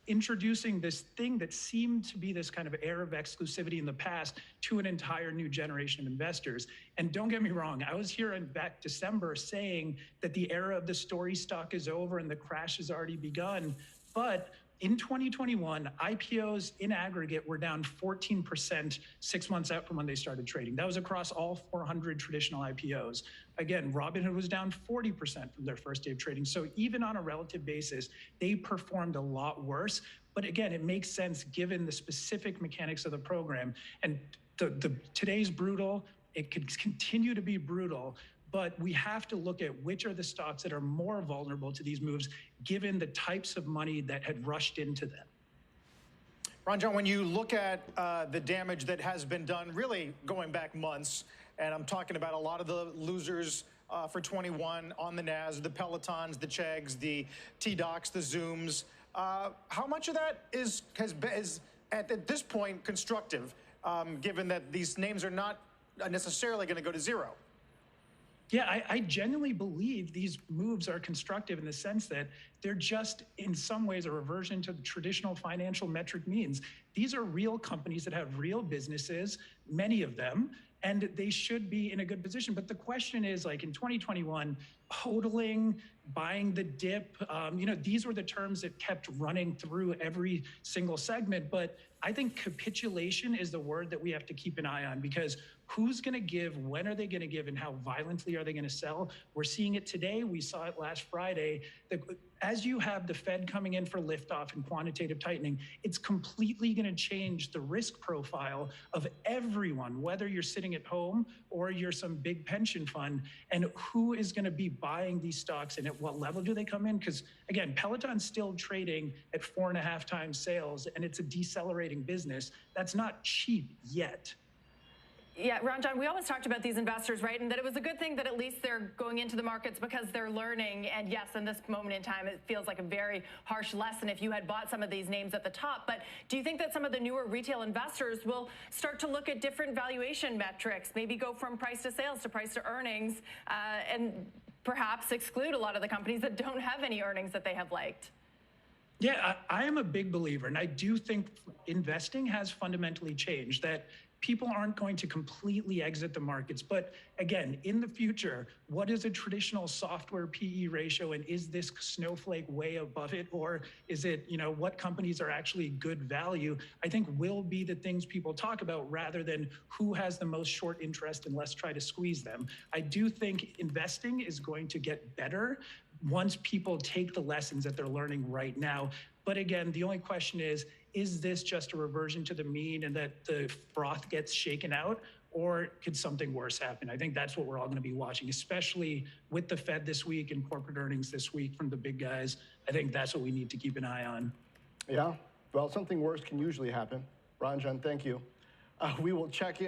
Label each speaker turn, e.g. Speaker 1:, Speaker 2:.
Speaker 1: introducing this thing that seemed to be this kind of air of exclusivity in the past to an entire new generation of investors. And don't get me wrong, I was here in back December saying that the era of the story stock is over and the crash has already begun. But in 2021, IPOs in aggregate were down 14% 6 months out from when they started trading. That was across all 400 traditional IPOs. Again, Robinhood was down 40% from their first day of trading. So even on a relative basis, they performed a lot worse. But again, it makes sense given the specific mechanics of the program. And today's brutal. It could continue to be brutal. But we have to look at which are the stocks that are more vulnerable to these moves, given the types of money that had rushed into them.
Speaker 2: Ranjan, when you look at the damage that has been done, really going back months, and I'm talking about a lot of the losers for 21 on the NAS, the Pelotons, the Chegs, the T-Docs, the Zooms, how much of that is at this point constructive, given that these names are not necessarily going to go to zero?
Speaker 1: Yeah, I genuinely believe these moves are constructive in the sense that they're just, in some ways, a reversion to the traditional financial metric means. These are real companies that have real businesses, many of them, and they should be in a good position. But the question is, like in 2021, hodling, buying the dip, these were the terms that kept running through every single segment. But I think capitulation is the word that we have to keep an eye on, because who's going to give, when are they going to give, and how violently are they going to sell? We're seeing it today. We saw it last Friday. As you have the Fed coming in for liftoff and quantitative tightening, it's completely going to change the risk profile of everyone, whether you're sitting at home or you're some big pension fund, and who is going to be buying these stocks and at what level do they come in? Because again, Peloton's still trading at 4.5 times sales, and it's a decelerating business. That's not cheap yet.
Speaker 3: Yeah, Ranjan, we always talked about these investors, right? And that it was a good thing that at least they're going into the markets because they're learning. And yes, in this moment in time, it feels like a very harsh lesson if you had bought some of these names at the top. But do you think that some of the newer retail investors will start to look at different valuation metrics, maybe go from price to sales to price to earnings, and perhaps exclude a lot of the companies that don't have any earnings that they have liked?
Speaker 1: Yeah, I am a big believer, and I do think investing has fundamentally changed, that people aren't going to completely exit the markets. But again, in the future, what is a traditional software PE ratio, and is this snowflake way above it, or is it, what companies are actually good value, I think will be the things people talk about rather than who has the most short interest and let's try to squeeze them. I do think investing is going to get better once people take the lessons that they're learning right now. But again, the only question is this just a reversion to the mean and that the froth gets shaken out, or could something worse happen? I think that's what we're all going to be watching, especially with the Fed this week and corporate earnings this week from the big guys. I think that's what we need to keep an eye on.
Speaker 4: Yeah, well, something worse can usually happen. Ranjan, thank you. We will check in.